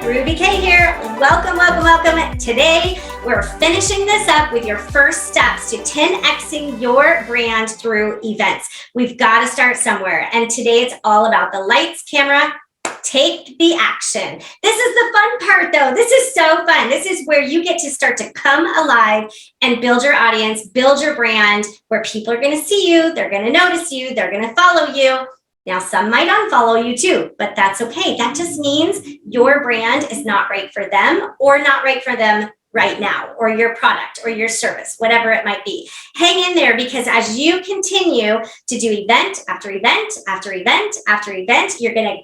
Ruby K here. Welcome, welcome, welcome. Today, we're finishing this up with your first steps to 10xing your brand through events. We've got to start somewhere. And today it's all about the lights, camera, take the action. This is the fun part though. This is so fun. This is where you get to start to come alive and build your audience, build your brand, where people are going to see you, they're going to notice you, they're going to follow you. Now, some might unfollow you too, but that's okay. That just means your brand is not right for them or not right for them right now, or your product or your service, whatever it might be. Hang in there, because as you continue to do event after event after event after event, you're going to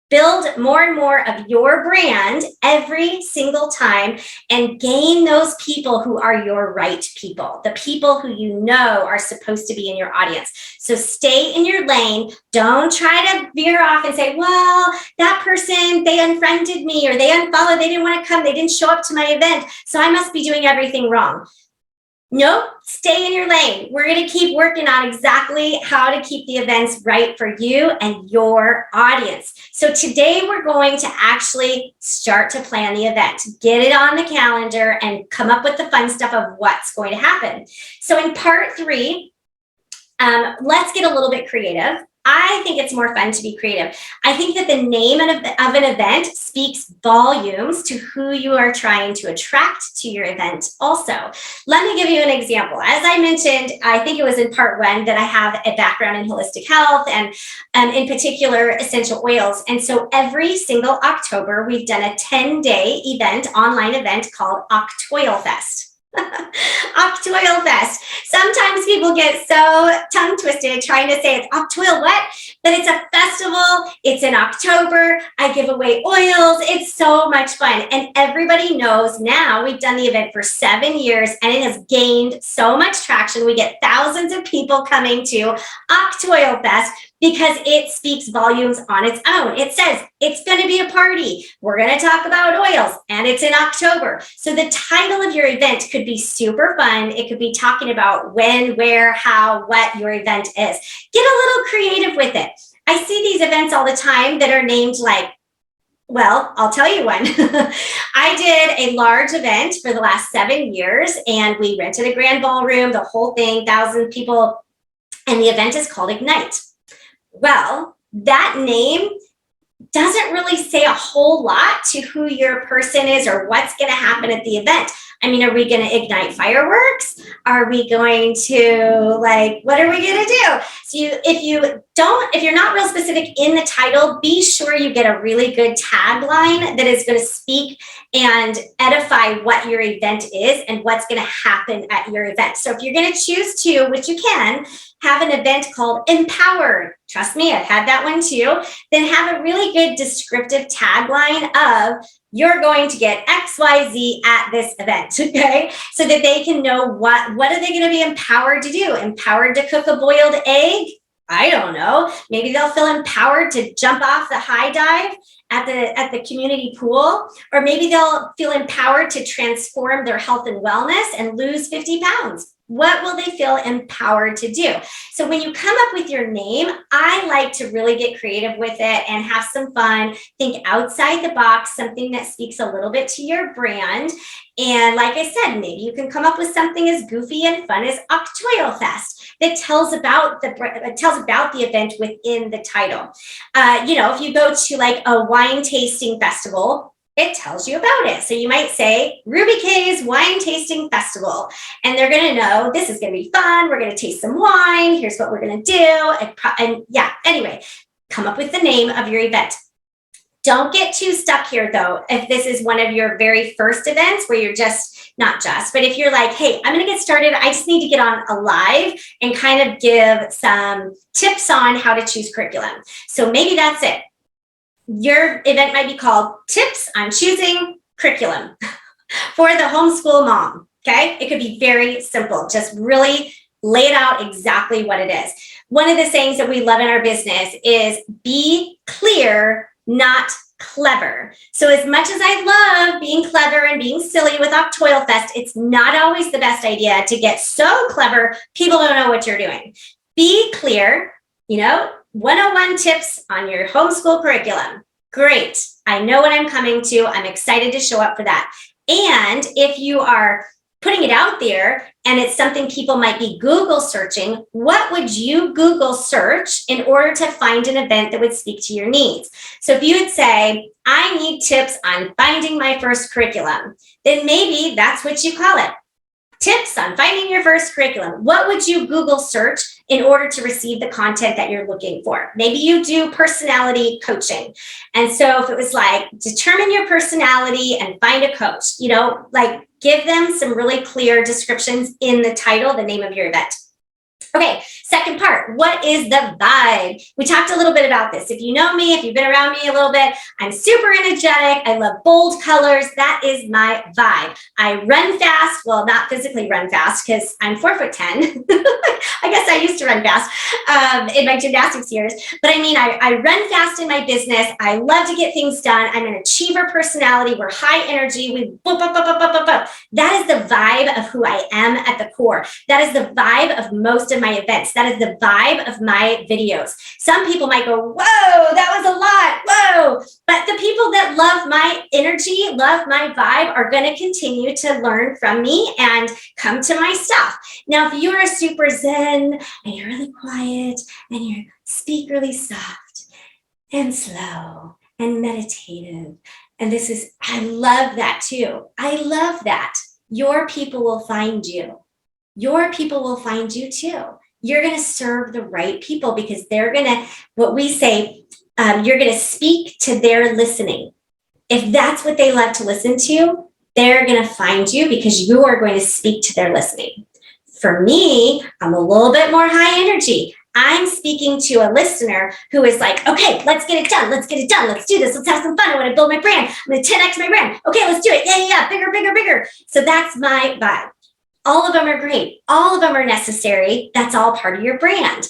build more and more of your brand every single time and gain those people who are your right people, the people who you know are supposed to be in your audience. So stay in your lane. Don't try to veer off and say, well, that person, they unfriended me or they unfollowed, they didn't want to come, they didn't show up to my event, so I must be doing everything wrong. Nope, stay in your lane. We're going to keep working on exactly how to keep the events right for you and your audience. So today we're going to actually start to plan the event, get it on the calendar, and come up with the fun stuff of what's going to happen. So in part 3, let's get a little bit creative. I think it's more fun to be creative. I think that the name of an event speaks volumes to who you are trying to attract to your event also. Let me give you an example. As I mentioned, I think it was in part 1 that I have a background in holistic health and in particular essential oils. And so every single October, we've done a 10-day event, online event called Octoil Fest. Octoil Fest. Sometimes people get so tongue twisted trying to say it's Octoil what? But it's a festival. It's in October. I give away oils. It's so much fun. And everybody knows now. We've done the event for 7 years and it has gained so much traction. We get thousands of people coming to Octoil Fest because it speaks volumes on its own. It says it's going to be a party. We're going to talk about oils, and it's in October. So the title of your event could be super fun. It could be talking about when, where, how, what your event is. Get a little creative with it. I see these events all the time that are named like, well, I'll tell you one. I did a large event for the last 7 years, and we rented a grand ballroom, the whole thing, 1,000 people, and the event is called Ignite. Well, that name doesn't really say a whole lot to who your person is or what's going to happen at the event. I mean, are we going to ignite fireworks? Are we going to, like, what are we going to do? So if you're not real specific in the title, be sure you get a really good tagline that is going to speak and edify what your event is and what's going to happen at your event. So if you're going to choose to, which you can, have an event called Empowered. Trust me, I've had that one too. Then have a really good descriptive tagline of, you're going to get XYZ at this event, okay? So that they can know what are they going to be empowered to do? Empowered to cook a boiled egg? I don't know. Maybe they'll feel empowered to jump off the high dive at the community pool, or maybe they'll feel empowered to transform their health and wellness and lose 50 pounds. What will they feel empowered to do? So when you come up with your name, I like to really get creative with it and have some fun. Think outside the box, something that speaks a little bit to your brand. And like I said, maybe you can come up with something as goofy and fun as Octoil Fest that tells about the event within the title. If you go to like a wine tasting festival, it tells you about it. So you might say Ruby K's Wine Tasting Festival, and they're going to know this is going to be fun. We're going to taste some wine. Here's what we're going to do. Anyway, come up with the name of your event. Don't get too stuck here though. If this is one of your very first events where you're but if you're like, hey, I'm going to get started. I just need to get on a live and kind of give some tips on how to choose curriculum. So maybe that's it. your event might be called Tips on Choosing Curriculum for the Homeschool Mom. Okay, it could be very simple. Just really lay it out exactly what it is. One of the things that we love in our business is be clear, not clever. So as much as I love being clever and being silly with Octoilfest, it's not always the best idea to get so clever people don't know what you're doing. Be clear, 101 tips on your homeschool curriculum. Great. I know what I'm coming to. I'm excited to show up for that. And if you are putting it out there and it's something people might be Google searching, what would you Google search in order to find an event that would speak to your needs? So if you would say, I need tips on finding my first curriculum, then maybe that's what you call it. Tips on finding your first curriculum. What would you Google search in order to receive the content that you're looking for? Maybe you do personality coaching. And so if it was like, determine your personality and find a coach, give them some really clear descriptions in the title, the name of your event. Okay, second part, what is the vibe? We talked a little bit about this. If you know me, if you've been around me a little bit, I'm super energetic. I love bold colors. That is my vibe. I run fast. Well, not physically run fast because I'm 4'10". I guess I used to run fast in my gymnastics years. But I run fast in my business. I love to get things done. I'm an achiever personality. We're high energy. We boop, boop, boop, boop, boop, boop. That is the vibe of who I am at the core. That is the vibe of most of my events. That is the vibe of my videos. Some people might go, whoa, that was a lot. Whoa. But the people that love my energy, love my vibe, are going to continue to learn from me and come to my stuff. Now, if you're a super zen and you're really quiet and you speak really soft and slow and meditative, and I love that too. I love that. Your people will find you. Your people will find you too. You're going to serve the right people because they're going to, what we say, you're going to speak to their listening. If that's what they love to listen to, they're going to find you because you are going to speak to their listening. For me, I'm a little bit more high energy. I'm speaking to a listener who is like, okay, let's get it done. Let's get it done. Let's do this. Let's have some fun. I want to build my brand. I'm going to 10X my brand. Okay, let's do it. Yeah. Bigger, bigger, bigger. So that's my vibe. All of them are great. All of them are necessary. That's all part of your brand.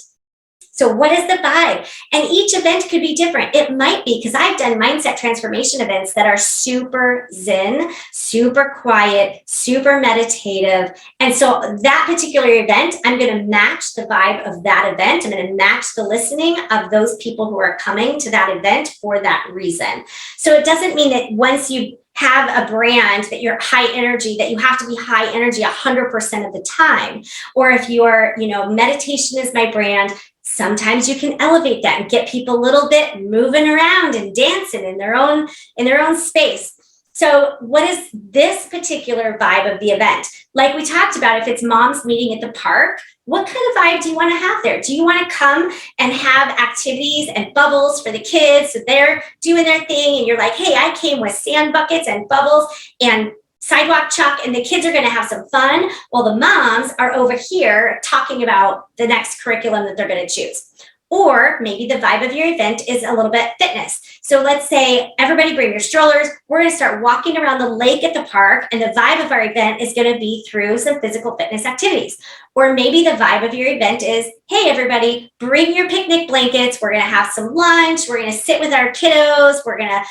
So what is the vibe? And each event could be different. It might be, because I've done mindset transformation events that are super zen, super quiet, super meditative. And so that particular event, I'm going to match the vibe of that event. I'm going to match the listening of those people who are coming to that event for that reason. So it doesn't mean that once you have a brand that you're high energy, that you have to be high energy 100% of the time. Or if you're, meditation is my brand, sometimes you can elevate that and get people a little bit moving around and dancing in their own space. So what is this particular vibe of the event? Like we talked about, if it's moms meeting at the park, what kind of vibe do you want to have there? Do you want to come and have activities and bubbles for the kids? So they're doing their thing and you're like, hey, I came with sand buckets and bubbles and sidewalk chalk, and the kids are going to have some fun while the moms are over here talking about the next curriculum that they're going to choose. Or maybe the vibe of your event is a little bit fitness. So let's say everybody bring your strollers. We're going to start walking around the lake at the park, and the vibe of our event is going to be through some physical fitness activities. Or maybe the vibe of your event is, hey, everybody, bring your picnic blankets. We're going to have some lunch. We're going to sit with our kiddos. We're going to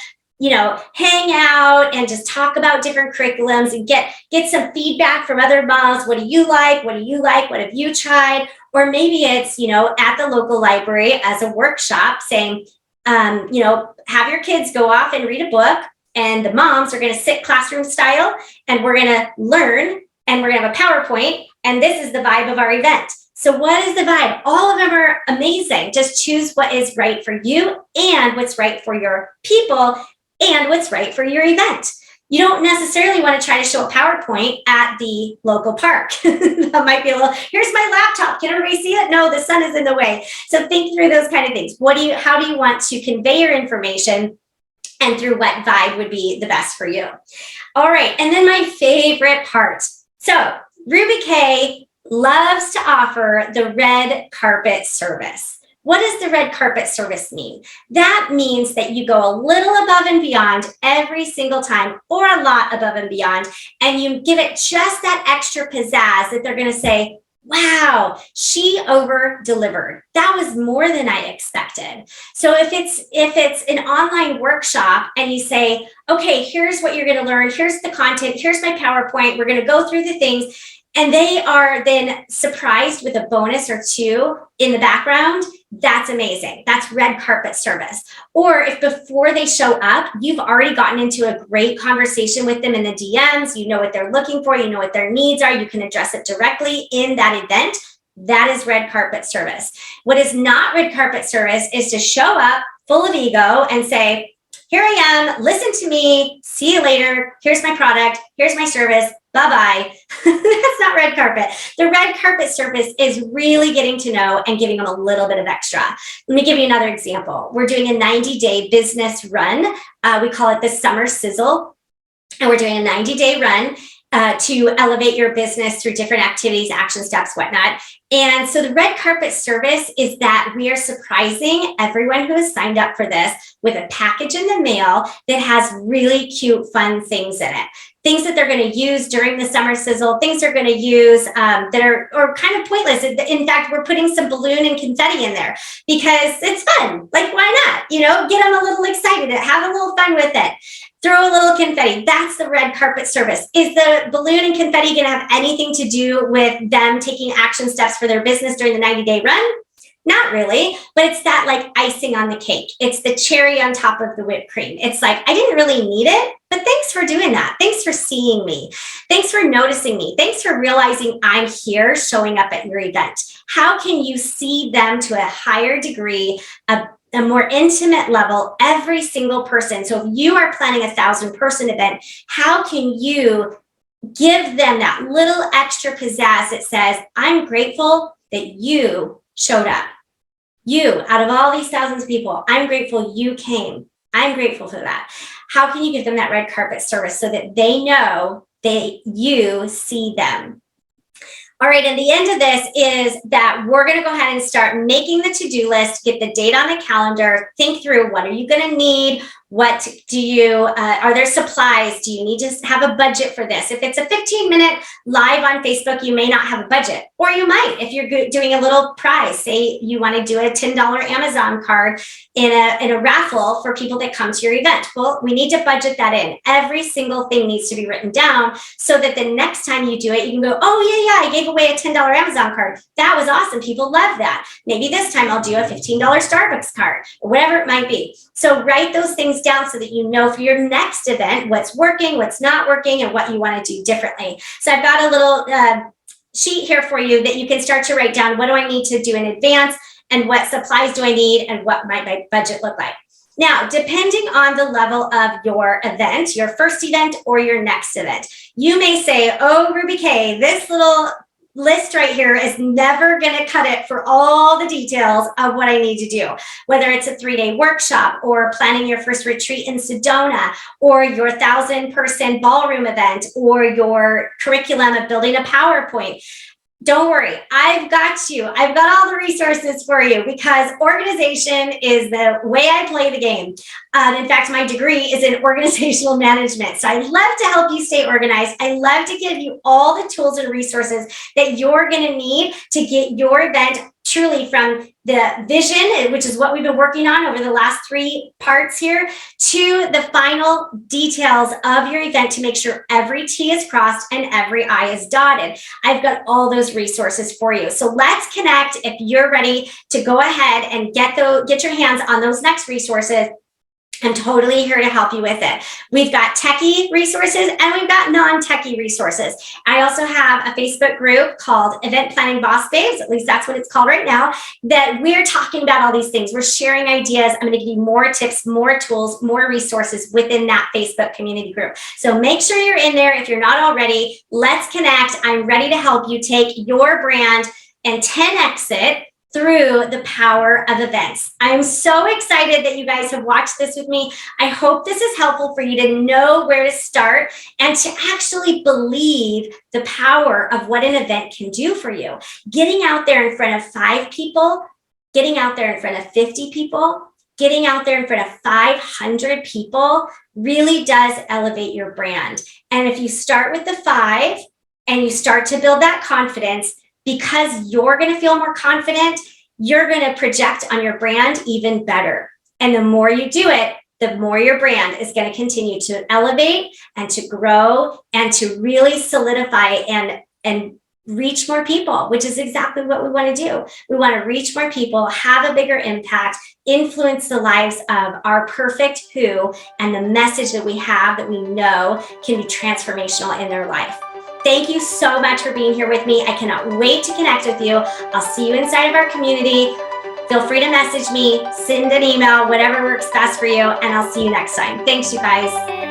hang out and just talk about different curriculums and get some feedback from other moms. What do you like? What do you like? What have you tried? Or maybe it's, at the local library as a workshop saying, have your kids go off and read a book, and the moms are going to sit classroom style, and we're going to learn, and we're going to have a PowerPoint, and this is the vibe of our event. So what is the vibe? All of them are amazing. Just choose what is right for you and what's right for your people and what's right for your event. You don't necessarily want to try to show a PowerPoint at the local park. That might be a little, here's my laptop. Can everybody see it? No, the sun is in the way. So think through those kind of things. How do you want to convey your information, and through what vibe would be the best for you? All right. And then my favorite part. So Ruby K loves to offer the red carpet service. What does the red carpet service mean? That means that you go a little above and beyond every single time, or a lot above and beyond, and you give it just that extra pizzazz that they're going to say, wow, she over delivered. That was more than I expected. So if it's an online workshop and you say, okay, here's what you're going to learn, here's the content, here's my PowerPoint, we're going to go through the things, and they are then surprised with a bonus or two in the background, that's amazing. That's red carpet service. Or if before they show up, you've already gotten into a great conversation with them in the DMs, you know what they're looking for, you know what their needs are, you can address it directly in that event. That is red carpet service. What is not red carpet service is to show up full of ego and say, here I am, listen to me, see you later, here's my product, here's my service, bye-bye. That's not red carpet. The red carpet service is really getting to know and giving them a little bit of extra. Let me give you another example. We're doing a 90-day business run. We call it the Summer Sizzle. And we're doing a 90-day run to elevate your business through different activities, action steps, whatnot. And so the red carpet service is that we are surprising everyone who has signed up for this with a package in the mail that has really cute, fun things in it. Things that they're going to use during the Summer Sizzle, things they're going to use that are kind of pointless. In fact, we're putting some balloon and confetti in there because it's fun. Like, why not? You know, get them a little excited, have a little fun with it. Throw a little confetti. That's the red carpet service. Is the balloon and confetti going to have anything to do with them taking action steps for their business during the 90-day run? Not really, but it's that like icing on the cake. It's the cherry on top of the whipped cream. It's like, I didn't really need it, but thanks for doing that. Thanks for seeing me. Thanks for noticing me. Thanks for realizing I'm here showing up at your event. How can you see them to a higher degree, a more intimate level, every single person? So if you are planning 1,000-person event, how can you give them that little extra pizzazz that says, I'm grateful that you showed up. You, out of all these thousands of people, I'm grateful you came. I'm grateful for that. How can you give them that red carpet service so that they know that you see them? All right, and the end of this is that we're going to go ahead and start making the to-do list, get the date on the calendar, think through what are you going to need, what do you, are there supplies, do you need to have a budget for this? If it's a 15-minute live on Facebook, you may not have a budget, or you might if you're doing a little prize. Say you want to do a $10 Amazon card in a raffle for people that come to your event. Well, we need to budget that in. Every single thing needs to be written down so that the next time you do it, you can go, oh yeah, I gave away a $10 Amazon card. That was awesome. People love that. Maybe this time I'll do a $15 Starbucks card or whatever it might be. So write those things down so that you know for your next event what's working, what's not working, and what you want to do differently. So I've got a little sheet here for you that you can start to write down. What do I need to do in advance, and what supplies do I need, and what might my budget look like? Now, depending on the level of your event, your first event or your next event, you may say, oh, Ruby K, this little list right here is never going to cut it for all the details of what I need to do, whether it's a 3-day workshop or planning your first retreat in Sedona or your 1,000-person ballroom event or your curriculum of building a PowerPoint. Don't worry, I've got you. I've got all the resources for you because organization is the way I play the game. In fact, my degree is in organizational management. So I love to help you stay organized. I love to give you all the tools and resources that you're going to need to get your event truly from the vision, which is what we've been working on over the last 3 parts here, to the final details of your event to make sure every T is crossed and every I is dotted. I've got all those resources for you. So let's connect if you're ready to go ahead and get your hands on those next resources. I'm totally here to help you with it. We've got techie resources and we've got non-techie resources. I also have a Facebook group called Event Planning Boss Babes, at least that's what it's called right now, that we're talking about all these things. We're sharing ideas. I'm going to give you more tips, more tools, more resources within that Facebook community group. So make sure you're in there if you're not already. Let's connect. I'm ready to help you take your brand and 10x it through the power of events. I'm so excited that you guys have watched this with me. I hope this is helpful for you to know where to start and to actually believe the power of what an event can do for you. Getting out there in front of 5 people getting out there in front of 50 people, getting out there in front of 500 people really does elevate your brand. And if you start with the 5 and you start to build that confidence, because you're going to feel more confident, you're going to project on your brand even better. And the more you do it, the more your brand is going to continue to elevate and to grow and to really solidify and reach more people, which is exactly what we want to do. We want to reach more people, have a bigger impact, influence the lives of our perfect who, and the message that we have that we know can be transformational in their life. Thank you so much for being here with me. I cannot wait to connect with you. I'll see you inside of our community. Feel free to message me, send an email, whatever works best for you, and I'll see you next time. Thanks, you guys.